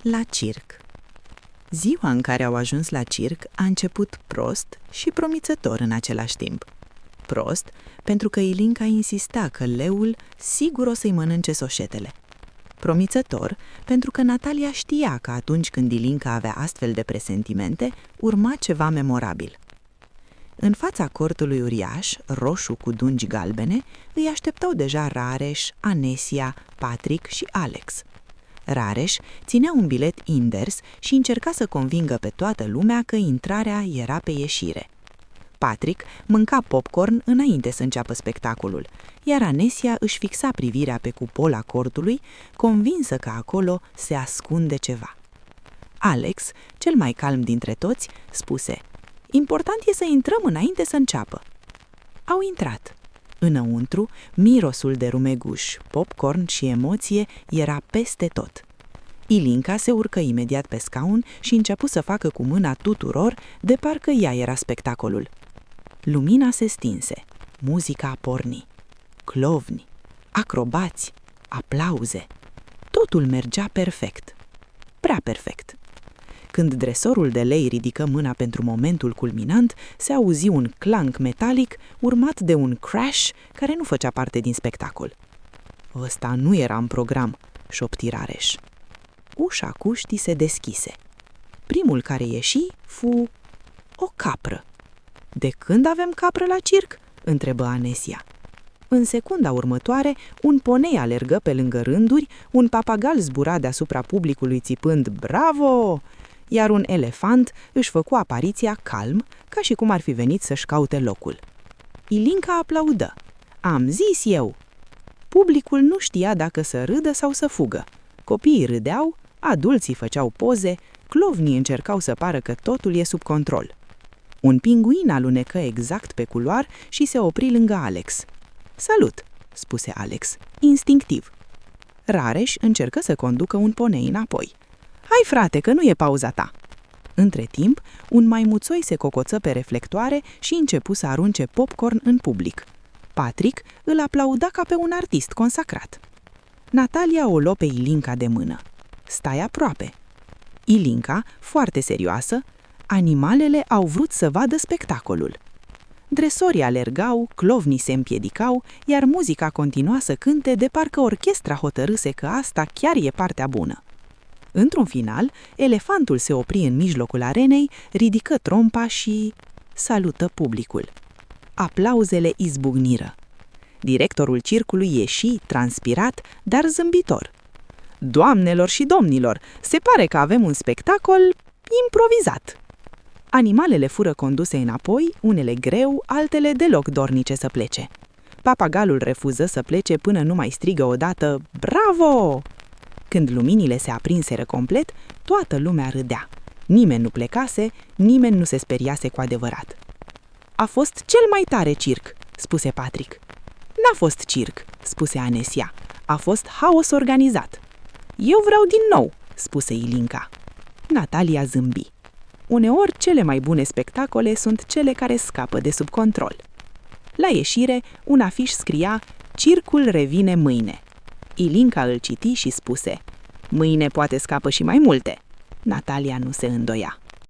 La circ. Ziua în care au ajuns la circ a început prost și promițător în același timp. Prost, pentru că Ilinca insista că leul sigur o să-i mănânce soșetele. Promițător, pentru că Natalia știa că atunci când Ilinca avea astfel de presentimente, urma ceva memorabil. În fața cortului uriaș, roșu cu dungi galbene, îi așteptau deja Rareș, Anesia, Patrick și Alex. Rareș ținea un bilet invers și încerca să convingă pe toată lumea că intrarea era pe ieșire. Patrick mânca popcorn înainte să înceapă spectacolul, iar Anesia își fixa privirea pe cupola cortului, convinsă că acolo se ascunde ceva. Alex, cel mai calm dintre toți, spuse: "Important e să intrăm înainte să înceapă." Au intrat. Înăuntru, mirosul de rumeguș, popcorn și emoție era peste tot. Ilinca se urcă imediat pe scaun și începu să facă cu mâna tuturor, de parcă ea era spectacolul. Lumina se stinse, muzica porni. Clovni, acrobați, aplauze. Totul mergea perfect. Prea perfect. Când dresorul de lei ridică mâna pentru momentul culminant, se auzi un clank metalic urmat de un crash care nu făcea parte din spectacol. "Ăsta nu era în program," șopti Rareș. Ușa cuștii se deschise. Primul care ieși fu o capră. "De când avem capră la circ?" întrebă Anesia. În secunda următoare, un ponei alergă pe lângă rânduri, un papagal zbura deasupra publicului țipând "Bravo!", iar un elefant își făcu apariția calm, ca și cum ar fi venit să-și caute locul. Ilinca aplaudă. "Am zis eu!" Publicul nu știa dacă să râdă sau să fugă. Copiii râdeau, adulții făceau poze, clovnii încercau să pară că totul e sub control. Un pinguin alunecă exact pe culoar și se opri lângă Alex. "Salut!" spuse Alex, instinctiv. Rareș încercă să conducă un ponei înapoi. "Hai, frate, că nu e pauza ta!" Între timp, un maimuțoi se cocoță pe reflectoare și începu să arunce popcorn în public. Patrick îl aplauda ca pe un artist consacrat. Natalia o luă pe Ilinca de mână. "Stai aproape." Ilinca, foarte serioasă: "Animalele au vrut să vadă spectacolul." Dresorii alergau, clovnii se împiedicau, iar muzica continua să cânte de parcă orchestra hotărâse că asta chiar e partea bună. Într-un final, elefantul se opri în mijlocul arenei, ridică trompa și salută publicul. Aplauzele izbucniră. Directorul circului ieși, transpirat, dar zâmbitor. "Doamnelor și domnilor, se pare că avem un spectacol improvizat." Animalele fură conduse înapoi, unele greu, altele deloc dornice să plece. Papagalul refuză să plece până nu mai strigă odată "Bravo!". Când luminile se aprinseră complet, toată lumea râdea. Nimeni nu plecase, nimeni nu se speriase cu adevărat. "A fost cel mai tare circ," spuse Patrick. "N-a fost circ," spuse Anesia. "A fost haos organizat." "Eu vreau din nou," spuse Ilinca. Natalia zâmbi. Uneori, cele mai bune spectacole sunt cele care scapă de sub control. La ieșire, un afiș scria "Circul revine mâine." Ilinca îl citi și spuse: "Mâine poate scapă și mai multe." Natalia nu se îndoia.